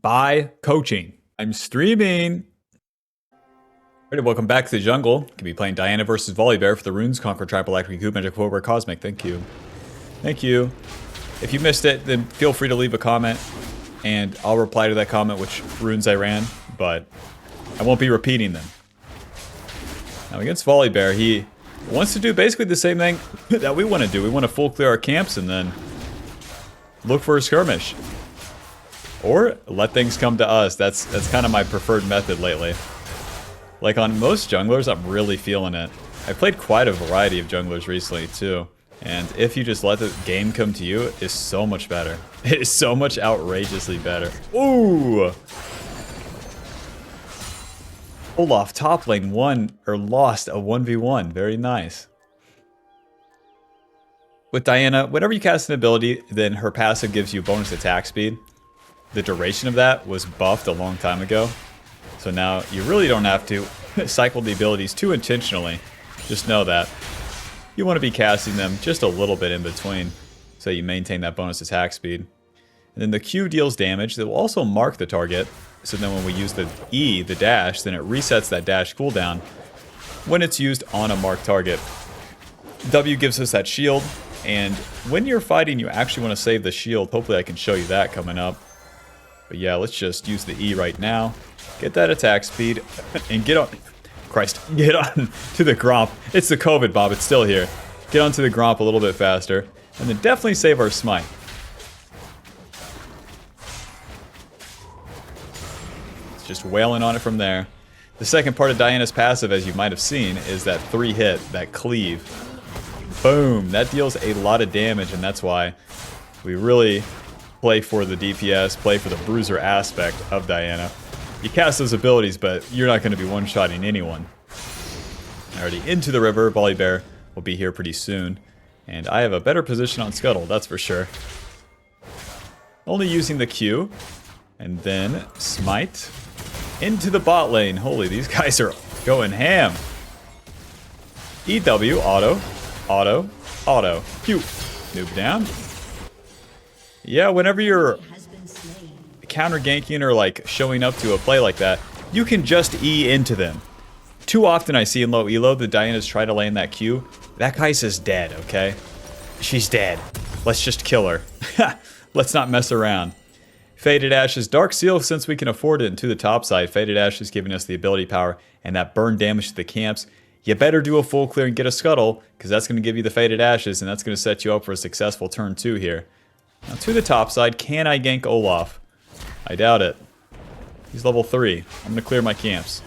by coaching. I'm streaming. Alright, welcome back to the jungle. Could be playing Diana versus Volibear for the Runes Conquer Tribal Electric Cube Magic Forward Cosmic. Thank you. Thank you. If you missed it, then feel free to leave a comment and I'll reply to that comment which runes I ran, but I won't be repeating them. Now against Volibear, he wants to do basically the same thing that we want to do. We want to full clear our camps and then look for a skirmish. Or let things come to us. That's kind of my preferred method lately. Like on most junglers, I'm really feeling it. I played quite a variety of junglers recently too. And if you just let the game come to you, it's so much better. It is so much outrageously better. Ooh! Olaf top lane lost a 1v1. Very nice. With Diana, whenever you cast an ability, then her passive gives you bonus attack speed. The duration of that was buffed a long time ago. So now you really don't have to cycle the abilities too intentionally. Just know that. You want to be casting them just a little bit in between so you maintain that bonus attack speed. And then the Q deals damage that will also mark the target. So then when we use the E, the dash, then it resets that dash cooldown when it's used on a marked target. W gives us that shield, and when you're fighting, you actually want to save the shield. Hopefully I can show you that coming up. But yeah, let's just use the E right now. Get that attack speed, and get on... Christ, get on to the Gromp. It's the COVID, Bob, it's still here. Get onto the Gromp a little bit faster, and then definitely save our smite. It's just wailing on it from there. The second part of Diana's passive, as you might have seen, is that 3-hit, that cleave. Boom, that deals a lot of damage, and that's why we really play for the DPS, play for the bruiser aspect of Diana. You cast those abilities, but you're not going to be one-shotting anyone. Already into the river, Volibear will be here pretty soon. And I have a better position on Scuttle, that's for sure. Only using the Q. And then Smite. Into the bot lane. Holy, these guys are going ham. EW, auto, auto, auto. Q. Noob down. Yeah, whenever you're counter ganking or like showing up to a play like that, you can just E into them. Too often I see in low elo the Dianas try to land that Q. That Kai'Sa's dead, okay? She's dead. Let's just kill her. Let's not mess around. Faded Ashes, Dark Seal, since we can afford it, and to the top side, Faded Ashes giving us the ability power and that burn damage to the camps. You better do a full clear and get a Scuttle, because that's going to give you the Faded Ashes, and that's going to set you up for a successful turn 2 here. Now to the top side, can I gank Olaf? I doubt it. He's level 3. I'm going to clear my camps.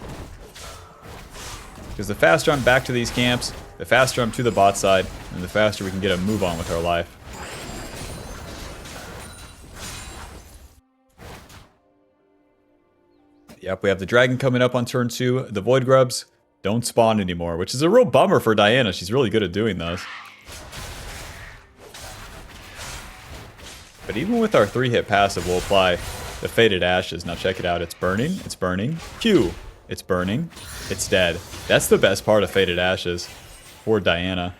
Because the faster I'm back to these camps, the faster I'm to the bot side, and the faster we can get a move on with our life. Yep, we have the dragon coming up on turn 2. The Void Grubs don't spawn anymore, which is a real bummer for Diana. She's really good at doing those. But even with our 3-hit passive, we'll apply the Faded Ashes. Now check it out. It's burning. It's burning. Q. It's burning. It's dead. That's the best part of Faded Ashes for Diana.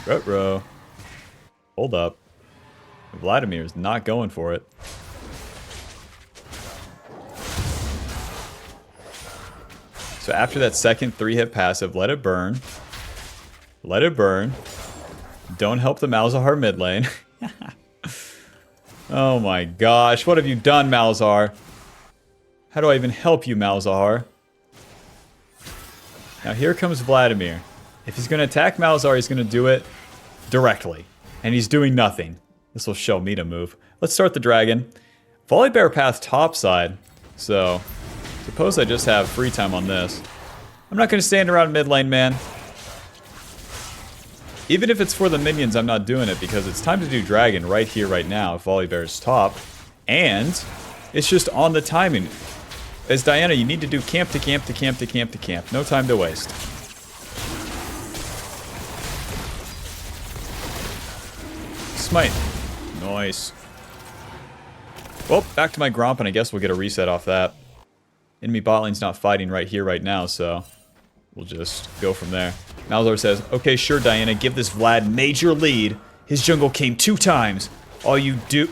Ruh-roh. Hold up. Vladimir's not going for it. So after that second 3-hit passive, let it burn. Let it burn. Don't help the Malzahar mid lane. Oh my gosh, what have you done, Malzahar? How do I even help you, Malzahar? Now here comes Vladimir. If he's going to attack Malzahar, he's going to do it directly. And he's doing nothing. This will show me to move. Let's start the dragon. Volibear path topside. So, suppose I just have free time on this. I'm not going to stand around mid lane, man. Even if it's for the minions, I'm not doing it because it's time to do dragon right here, right now, if Volibear's top. And it's just on the timing. As Diana, you need to do camp to camp to camp to camp to camp. No time to waste. Smite. Nice. Well, back to my Gromp, and I guess we'll get a reset off that. Enemy bot lane's not fighting right here, right now, so we'll just go from there. Malzahar says, okay, sure, Diana, give this Vlad major lead. His jungle came 2 times. All you do...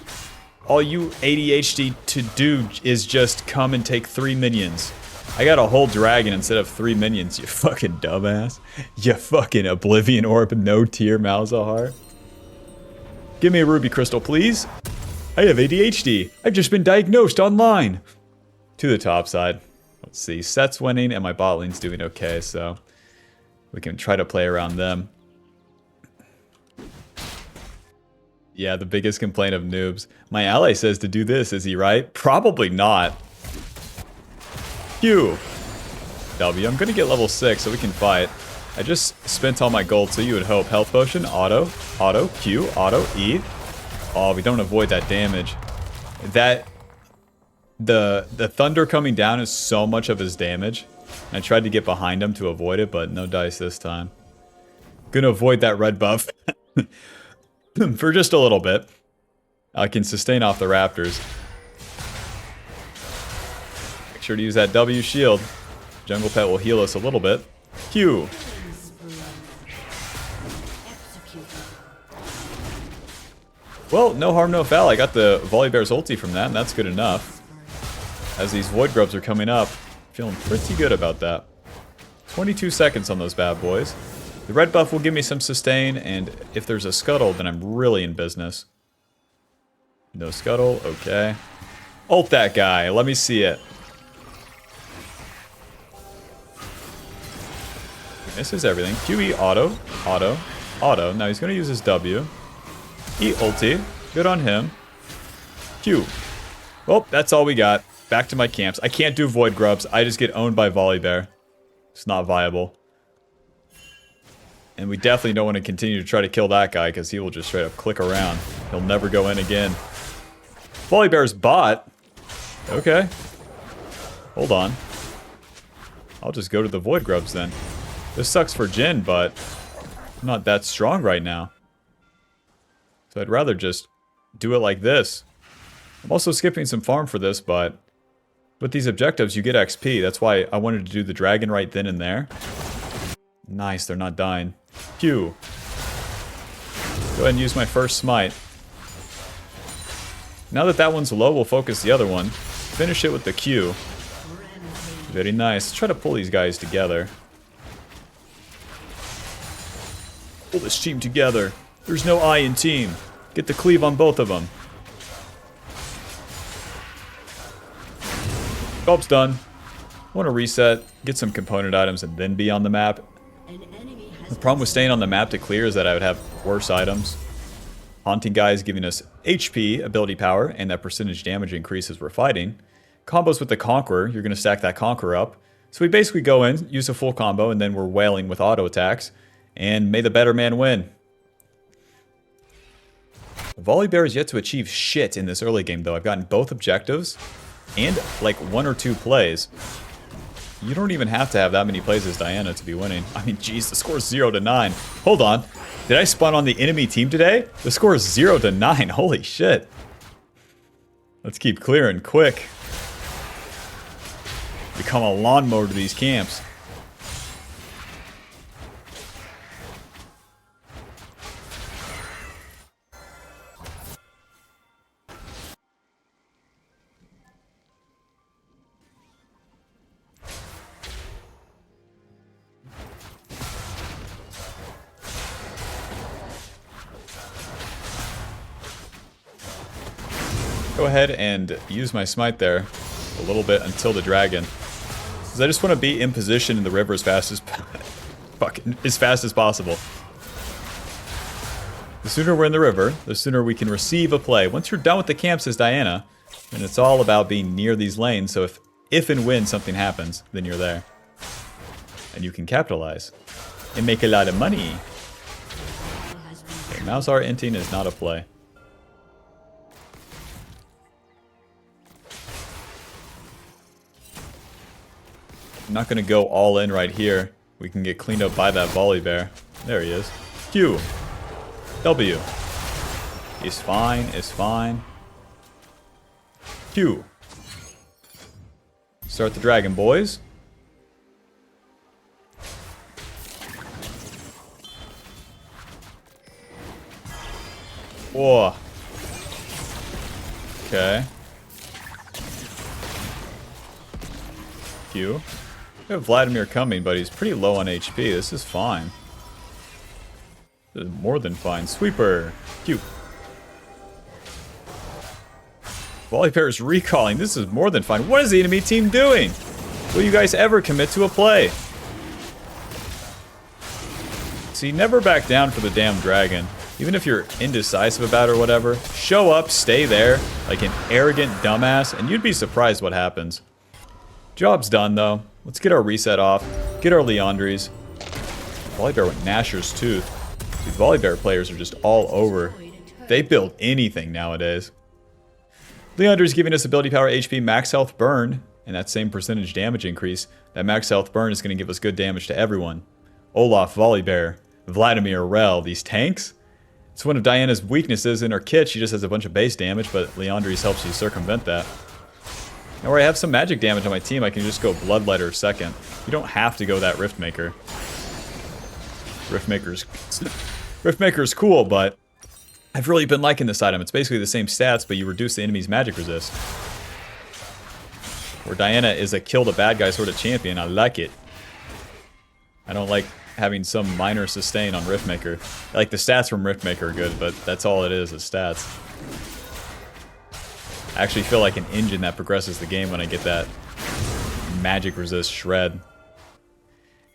All you ADHD to do is just come and take 3 minions. I got a whole dragon instead of 3 minions, you fucking dumbass. You fucking Oblivion Orb, no tier, Malzahar. Give me a ruby crystal, please. I have ADHD. I've just been diagnosed online. To the top side. Let's see. Set's winning and my bot lane's doing okay, so we can try to play around them. Yeah, the biggest complaint of noobs. My ally says to do this, is he right? Probably not. Q. W. I'm gonna get level 6 so we can fight. I just spent all my gold, so you would hope. Health potion, auto, Q, auto, E. Oh, we don't avoid that damage. The thunder coming down is so much of his damage. I tried to get behind him to avoid it, but no dice this time. Gonna avoid that red buff. For just a little bit. I can sustain off the raptors. Make sure to use that W shield. Jungle Pet will heal us a little bit. Q. Well, no harm, no foul. I got the Volibear's ulti from that, and that's good enough. As these Void Grubs are coming up, feeling pretty good about that. 22 seconds on those bad boys. The red buff will give me some sustain, and if there's a scuttle, then I'm really in business. No scuttle, okay. Ult that guy, let me see it. Misses everything. QE auto, auto, auto. Now he's going to use his W. E ulti. Good on him. Q. Well, that's all we got. Back to my camps. I can't do Void Grubs. I just get owned by Volibear. It's not viable. And we definitely don't want to continue to try to kill that guy because he will just straight up click around. He'll never go in again. Volibear's bot. Okay. Hold on. I'll just go to the Void Grubs then. This sucks for Jhin, but I'm not that strong right now. So I'd rather just do it like this. I'm also skipping some farm for this, but with these objectives you get XP. That's why I wanted to do the dragon right then and there. Nice, they're not dying. Q. Go ahead and use my first smite. Now that that one's low, we'll focus the other one. Finish it with the Q. Very nice. Let's try to pull these guys together. Pull this team together. There's no I in team. Get the cleave on both of them. Sculpt's done. Want to reset, get some component items, and then be on the map. The problem with staying on the map to clear is that I would have worse items. Haunting Guy is giving us HP, ability power, and that percentage damage increase as we're fighting. Combos with the Conqueror, you're going to stack that Conqueror up. So we basically go in, use a full combo, and then we're wailing with auto attacks. And may the better man win. Volibear is yet to achieve shit in this early game, though. I've gotten both objectives and like 1 or 2 plays. You don't even have to have that many plays as Diana to be winning. I mean, geez, the score is 0-9. Hold on. Did I spawn on the enemy team today? The score is 0-9. Holy shit. Let's keep clearing quick. Become a lawnmower to these camps. Go ahead and use my smite there a little bit until the dragon. Because I just want to be in position in the river as fast as possible. The sooner we're in the river, the sooner we can receive a play. Once you're done with the camp, says Diana, then it's all about being near these lanes. So if and when something happens, then you're there. And you can capitalize. And make a lot of money. Okay, Malzahar inting is not a play. I'm not going to go all in right here. We can get cleaned up by that Volibear. There he is. Q. W. Is fine, is fine. Q. Start the dragon, boys. Whoa. Okay. Q. We have Vladimir coming, but he's pretty low on HP. This is fine. This is more than fine. Sweeper. Q. Volibear is recalling. This is more than fine. What is the enemy team doing? Will you guys ever commit to a play? See, never back down for the damn dragon. Even if you're indecisive about it or whatever, show up, stay there, like an arrogant dumbass, and you'd be surprised what happens. Job's done, though. Let's get our reset off, get our Leandries. Volibear with Gnasher's Tooth. These Volibear players are just all over. They build anything nowadays. Leandry's giving us ability power, HP, max health, burn, and that same percentage damage increase. That max health burn is going to give us good damage to everyone. Olaf, Volibear, Vladimir, Rel, these tanks. It's one of Diana's weaknesses in her kit. She just has a bunch of base damage, but Leandry's helps you circumvent that. Now where I have some magic damage on my team, I can just go Bloodletter second. You don't have to go that Riftmaker. Riftmaker's cool, but I've really been liking this item. It's basically the same stats, but you reduce the enemy's magic resist. Where Diana is a kill the bad guy sort of champion, I like it. I don't like having some minor sustain on Riftmaker. Like, the stats from Riftmaker are good, but that's all it is stats. I actually feel like an engine that progresses the game when I get that magic resist shred.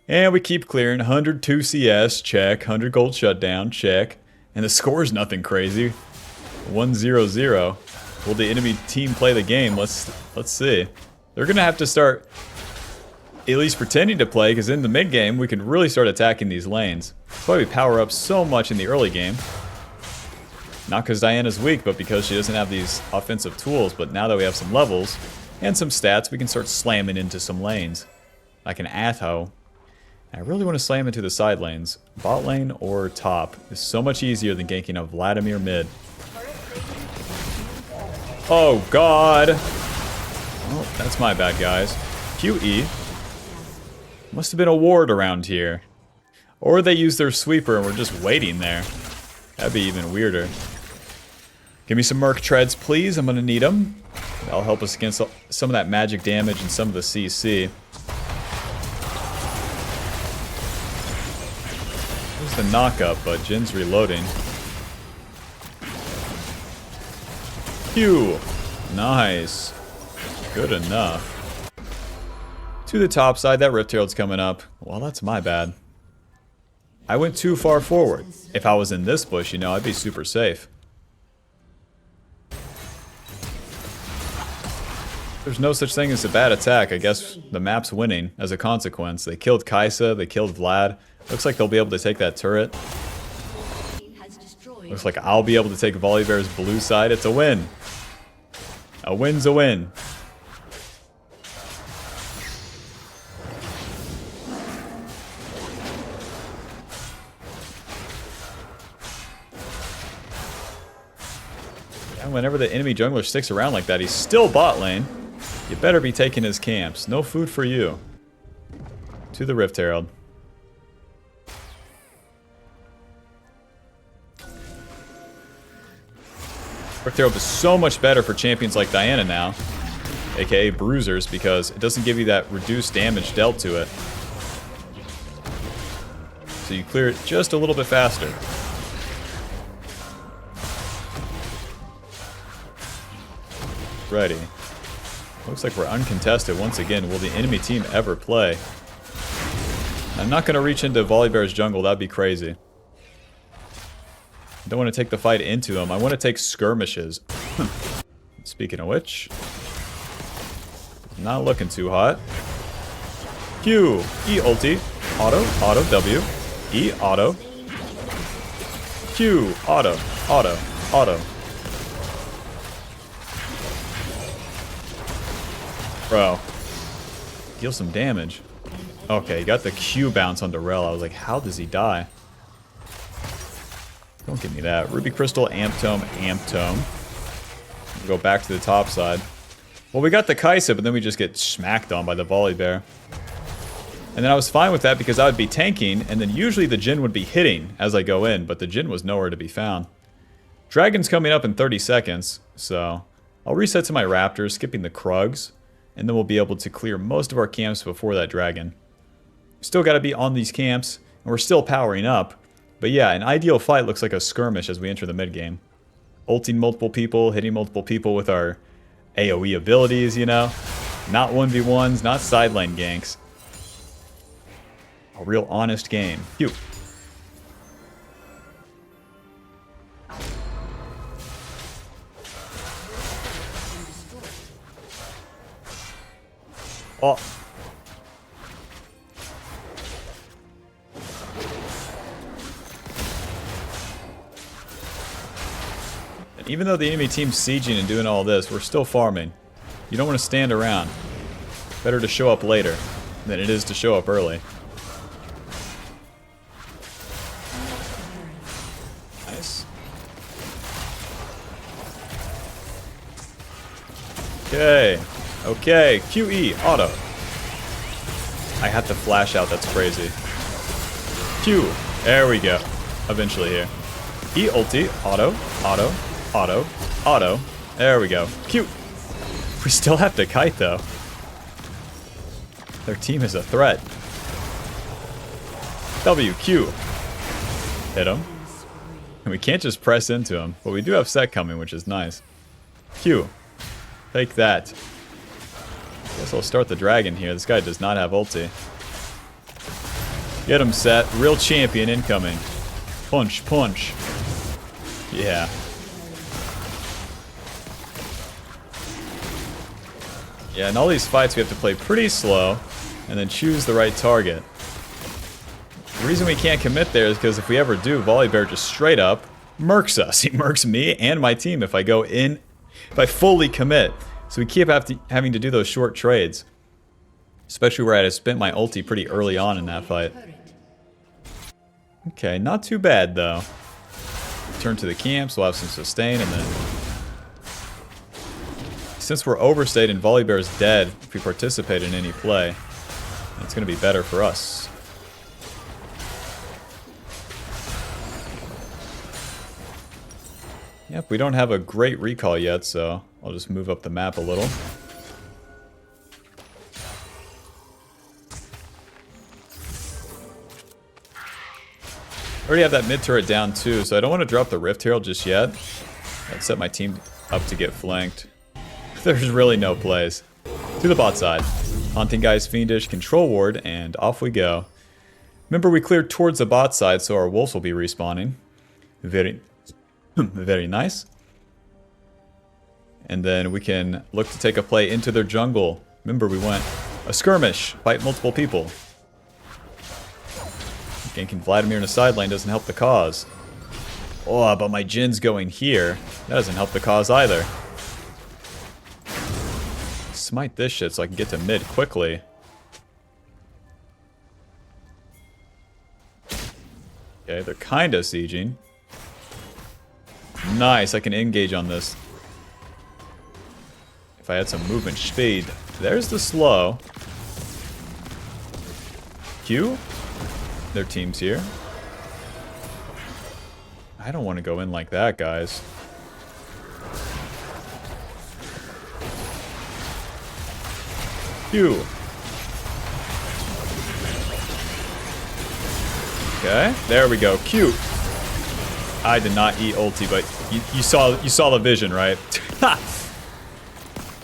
And we keep clearing. 102 CS, check. 100 gold shutdown, check. And the score is nothing crazy. 1-0-0. Will the enemy team play the game? Let's see. They're gonna have to start at least pretending to play, because in the mid game we can really start attacking these lanes. That's why we power up so much in the early game. Not because Diana's weak, but because she doesn't have these offensive tools. But now that we have some levels and some stats, we can start slamming into some lanes. Like an Atho. I really want to slam into the side lanes. Bot lane or top is so much easier than ganking a Vladimir mid. Oh god! Oh, that's my bad, guys. QE. Must have been a ward around here. Or they used their sweeper and we're just waiting there. That'd be even weirder. Give me some Merc Treads, please. I'm gonna need them. That'll help us against some of that magic damage and some of the CC. There's the knock-up, but Jin's reloading. Phew! Nice. Good enough. To the top side, that Rift Herald's coming up. Well, that's my bad. I went too far forward. If I was in this bush, you know, I'd be super safe. There's no such thing as a bad attack. I guess the map's winning as a consequence. They killed Kai'Sa, they killed Vlad. Looks like they'll be able to take that turret. Looks like I'll be able to take Volibear's blue side. It's a win. A win's a win. And whenever the enemy jungler sticks around like that, he's still bot lane. You better be taking his camps. No food for you. To the Rift Herald. Rift Herald is so much better for champions like Diana now, aka bruisers, because it doesn't give you that reduced damage dealt to it. So you clear it just a little bit faster. Ready. Looks like we're uncontested once again. Will the enemy team ever play? I'm not going to reach into Volibear's jungle. That'd be crazy. I don't want to take the fight into him. I want to take skirmishes. Speaking of which, not looking too hot. Q, E ulti, auto, W, E auto, Q, auto. Bro, deal some damage. Okay, he got the Q bounce on Rel. I was like, how does he die? Don't give me that. Ruby Crystal, Amp Tome. We'll go back to the top side. Well, we got the Kai'Sa, but then we just get smacked on by the Volibear. And then I was fine with that because I would be tanking, and then usually the Jhin would be hitting as I go in, but the Jhin was nowhere to be found. Dragon's coming up in 30 seconds, so I'll reset to my raptors, skipping the Krugs, and then we'll be able to clear most of our camps before that dragon. Still got to be on these camps, and we're still powering up. But yeah, an ideal fight looks like a skirmish as we enter the mid game. Ulting multiple people, hitting multiple people with our AoE abilities, you know? Not 1v1s, not sideline ganks. A real honest game. Phew. Oh. And even though the enemy team's sieging and doing all this, we're still farming. You don't want to stand around. Better to show up later than it is to show up early. Nice. Okay. Okay. QE. Auto. I have to flash out. That's crazy. Q. There we go. Eventually here. E ulti. Auto. Auto. Auto. Auto. There we go. Q. We still have to kite though. Their team is a threat. W, Q. Hit him. And we can't just press into him, but we do have set coming, which is nice. Q. Take that. Guess I'll start the dragon here. This guy does not have ulti. Get him set. Real champion incoming. Punch, punch. Yeah. Yeah, in all these fights we have to play pretty slow and then choose the right target. The reason we can't commit there is because if we ever do, Volibear just straight up murks us. He murks me and my team if I go in, if I fully commit. So we keep having to do those short trades. Especially where I had to spent my ulti pretty early on in that fight. Okay, not too bad though. Turn to the camps, we'll have some sustain and then... Since we're overstayed and Volibear's dead, if we participate in any play, it's going to be better for us. Yep, we don't have a great recall yet, so I'll just move up the map a little. I already have that mid turret down too, so I don't want to drop the Rift Herald just yet. I'd set my team up to get flanked. There's really no plays. To the bot side. Haunting Guy's Fiendish, Control Ward, and off we go. Remember, we cleared towards the bot side, so our wolves will be respawning. Very, very nice. And then we can look to take a play into their jungle. Remember, we went a skirmish, fight multiple people. Ganking Vladimir in a side lane doesn't help the cause. Oh, but my Jin's going here. That doesn't help the cause either. Smite this shit so I can get to mid quickly. Okay, they're kinda sieging. Nice, I can engage on this. If I had some movement speed. There's the slow. Q? Their team's here. I don't want to go in like that, guys. Q. Okay, there we go. Q. I did not eat ulti, but you saw the vision, right?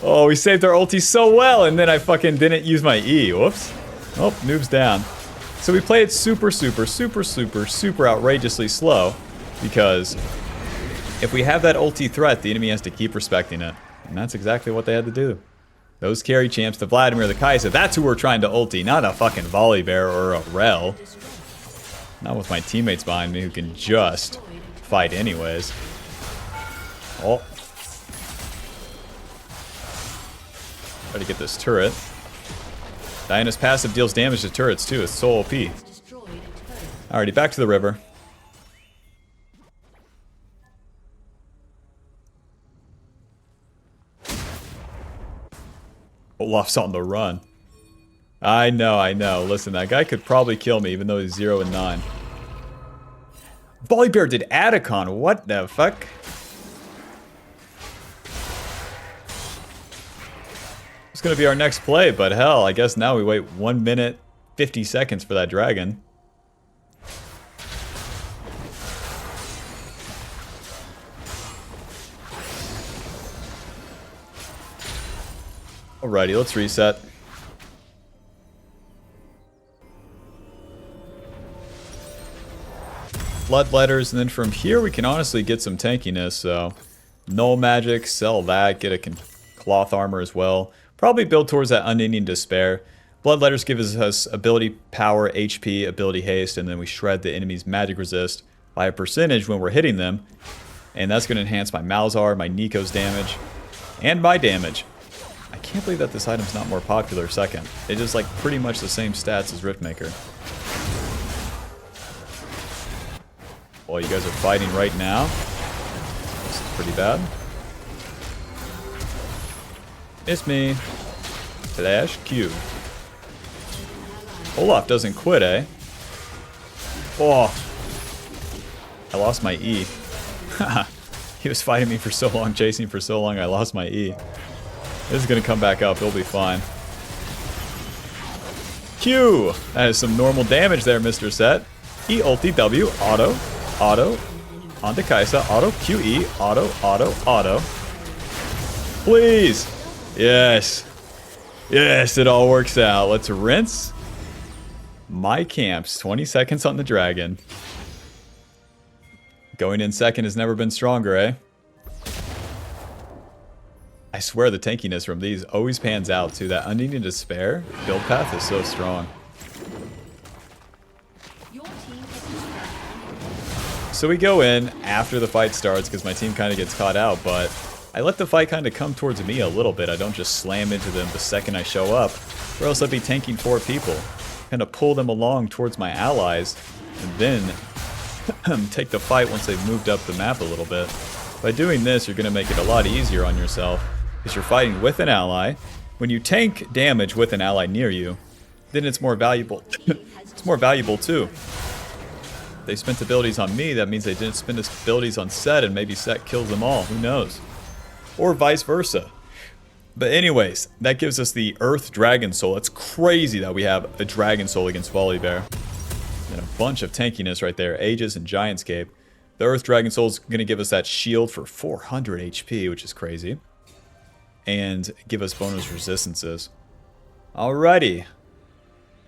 Oh, we saved our ulti so well, and then I fucking didn't use my E. Whoops. Oh, noob's down. So we play it super outrageously slow, because if we have that ulti threat, the enemy has to keep respecting it. And that's exactly what they had to do. Those carry champs, the Vladimir, the Kai'Sa, that's who we're trying to ulti, not a fucking Volibear or a Rel. Not with my teammates behind me who can just fight anyways. Oh. Try to get this turret. Diana's passive deals damage to turrets too, it's so OP. Alrighty, back to the river. Olaf's on the run. I know. Listen, that guy could probably kill me even though he's 0 and 9. Volibear did Atacon, what the fuck? It's going to be our next play, but hell, I guess now we wait 1 minute, 50 seconds for that dragon. Alrighty, let's reset. Bloodletters, and then from here we can honestly get some tankiness, so null magic, sell that, get a cloth armor as well. Probably build towards that unending despair. Bloodletters gives us ability power, HP, ability haste, and then we shred the enemy's magic resist by a percentage when we're hitting them. And that's going to enhance my Malzahar, my Nico's damage, and my damage. I can't believe that this item's not more popular second. It is like pretty much the same stats as Riftmaker. While you guys are fighting right now. This is pretty bad. It's me. Flash Q. Olaf doesn't quit, eh? Oh. I lost my E. He was fighting me for so long, chasing for so long, I lost my E. This is going to come back up. It'll be fine. Q! That is some normal damage there, Mr. Set. E ulti W. Auto. Auto. Onto Kaisa. Auto. QE. Auto. Auto. Auto. Please! Yes. Yes, it all works out. Let's rinse. My camps. 20 seconds on the dragon. Going in second has never been stronger, eh? I swear the tankiness from these always pans out too. That unending despair build path is so strong. So we go in after the fight starts because my team kind of gets caught out, but I let the fight kind of come towards me a little bit. I don't just slam into them the second I show up, or else I'd be tanking 4 people. Kind of pull them along towards my allies, and then take the fight once they've moved up the map a little bit. By doing this, you're going to make it a lot easier on yourself, because you're fighting with an ally. When you tank damage with an ally near you, then it's more valuable. It's more valuable too. They spent abilities on me, that means they didn't spend abilities on Set, and maybe Set kills them all, who knows? Or vice versa. But anyways, that gives us the Earth Dragon Soul. It's crazy that we have a Dragon Soul against Volibear. And a bunch of tankiness right there, Aegis and Giantscape. The Earth Dragon Soul is going to give us that shield for 400 HP, which is crazy. And give us bonus resistances. Alrighty.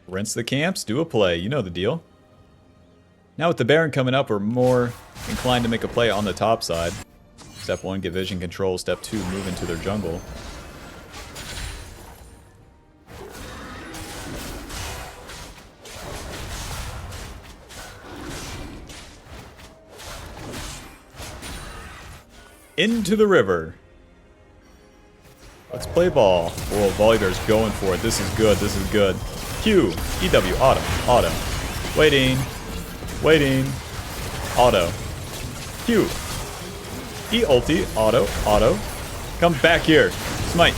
Rinse the camps, do a play, you know the deal. Now with the Baron coming up, we're more inclined to make a play on the top side. Step 1, get vision control. Step 2, move into their jungle. Into the river. Let's play ball. Oh, Volibear's going for it. This is good. This is good. Q. EW. Auto. Auto. Waiting. Waiting. Auto. Q. E ulti. Auto. Auto. Come back here. Smite.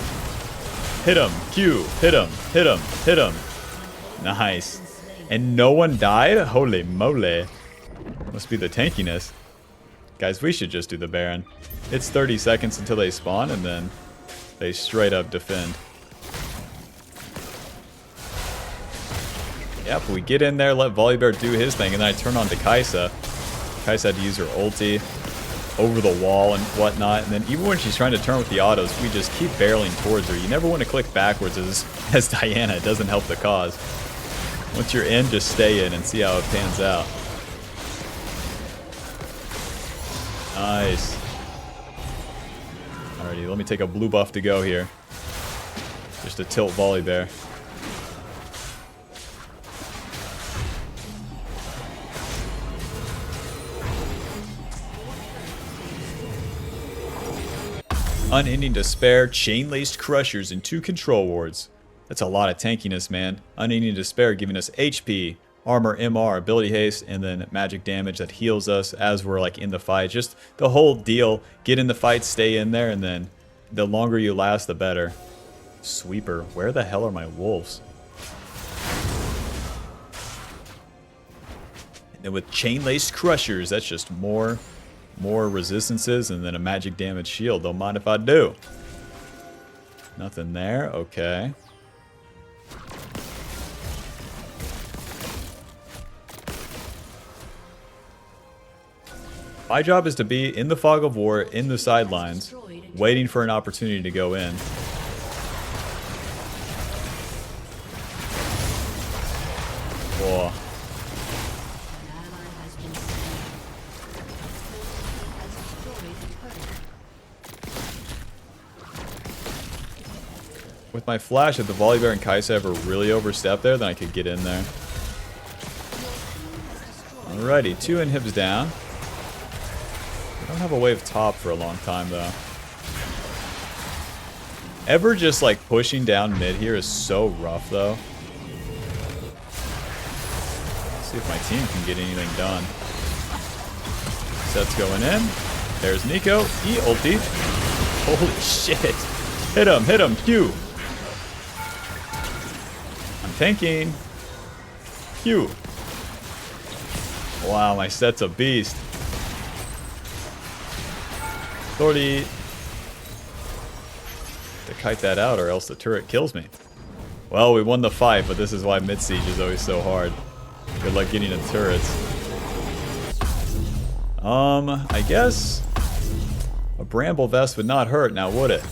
Hit him. Q. Hit him. Hit him. Hit him. Nice. And no one died? Holy moly. Must be the tankiness. Guys, we should just do the Baron. It's 30 seconds until they spawn, and then they straight up defend. Yep, we get in there, let Volibear do his thing, and then I turn on to Kaisa. Kaisa had to use her ulti over the wall and whatnot, and then even when she's trying to turn with the autos, we just keep barreling towards her. You never want to click backwards as Diana. It doesn't help the cause. Once you're in, just stay in and see how it pans out. Nice. Alrighty, let me take a blue buff to go here. Just to tilt Volibear. Unending Despair, Chain-Laced Crushers, and 2 Control Wards. That's a lot of tankiness, man. Unending Despair giving us HP, Armor, MR, Ability Haste, and then magic damage that heals us as we're like in the fight. Just the whole deal. Get in the fight, stay in there, and then the longer you last, the better. Sweeper. Where the hell are my wolves? And then with Chain-Laced Crushers, that's just more resistances and then a magic damage shield. Don't mind if I do. Nothing there. Okay. My job is to be in the fog of war, in the sidelines, waiting for an opportunity to go in. Whoa. With my flash, if the Volibear and Kaisa ever really overstep there, then I could get in there. Alrighty, 2 inhibs down. I don't have a wave top for a long time, though. Ever just, like, pushing down mid here is so rough, though. Let's see if my team can get anything done. Set's going in. There's Nico. E ulti. Holy shit. Hit him, Q. I'm tanking. Q. Wow, my set's a beast. 30. To kite that out or else the turret kills me. Well, we won the fight, but this is why mid-siege is always so hard. Good luck getting in turrets. I guess a bramble vest would not hurt now, would it?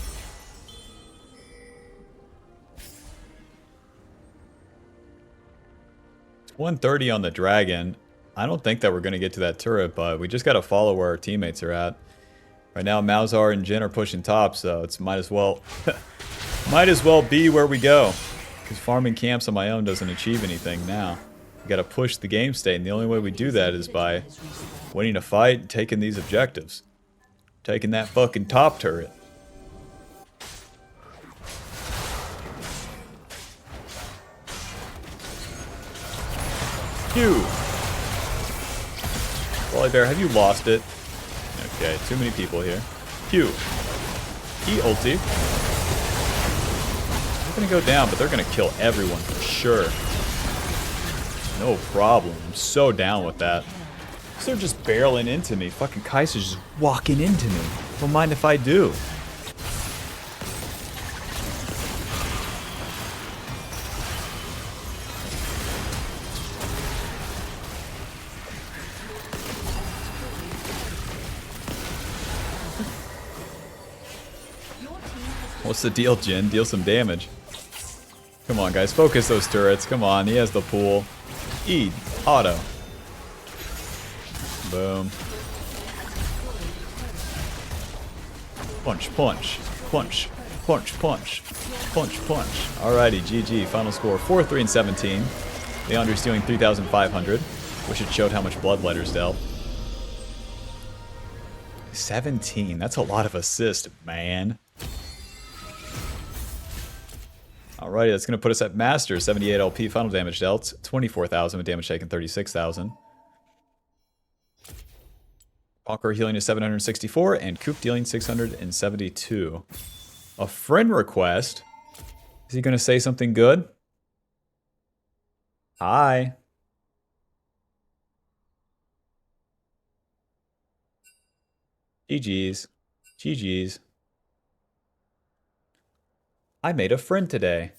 It's 130 on the dragon. I don't think that we're going to get to that turret, but we just got to follow where our teammates are at. Right now, Malzahar and Jin are pushing top, so it's might as well be where we go. Because farming camps on my own doesn't achieve anything now. We got to push the game state, and the only way we do that is by winning a fight and taking these objectives. Taking that fucking top turret. Q. Volibear, have you lost it? Okay, too many people here. Q. E ulti. They're gonna go down, but they're gonna kill everyone for sure. No problem. I'm so down with that. So they're just barreling into me. Fucking Kaiser's just walking into me. Don't mind if I do. What's the deal, Jin? Deal some damage. Come on, guys. Focus those turrets. Come on. He has the pool. E. Auto. Boom. Punch, punch. Punch. Punch, punch. Punch, punch. Alrighty, GG. Final score 4-3 and 17. Leandre's doing 3,500. Wish it showed how much Bloodlighters dealt. 17. That's a lot of assist, man. Alrighty, that's going to put us at Master. 78 LP, final damage dealt. 24,000 with damage taken, 36,000. Conqueror healing is 764, and Coop dealing 672. A friend request? Is he going to say something good? Hi. GG's. GG's. I made a friend today.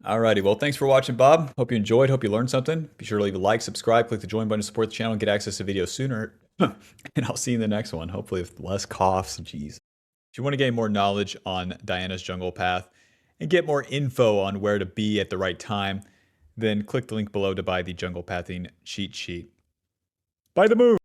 Alrighty, well, thanks for watching, Bob. Hope you enjoyed. Hope you learned something. Be sure to leave a like, subscribe, click the join button to support the channel and get access to videos sooner. And I'll see you in the next one, hopefully with less coughs. Jeez. If you want to gain more knowledge on Diana's jungle path and get more info on where to be at the right time, then click the link below to buy the jungle pathing cheat sheet. Buy the move!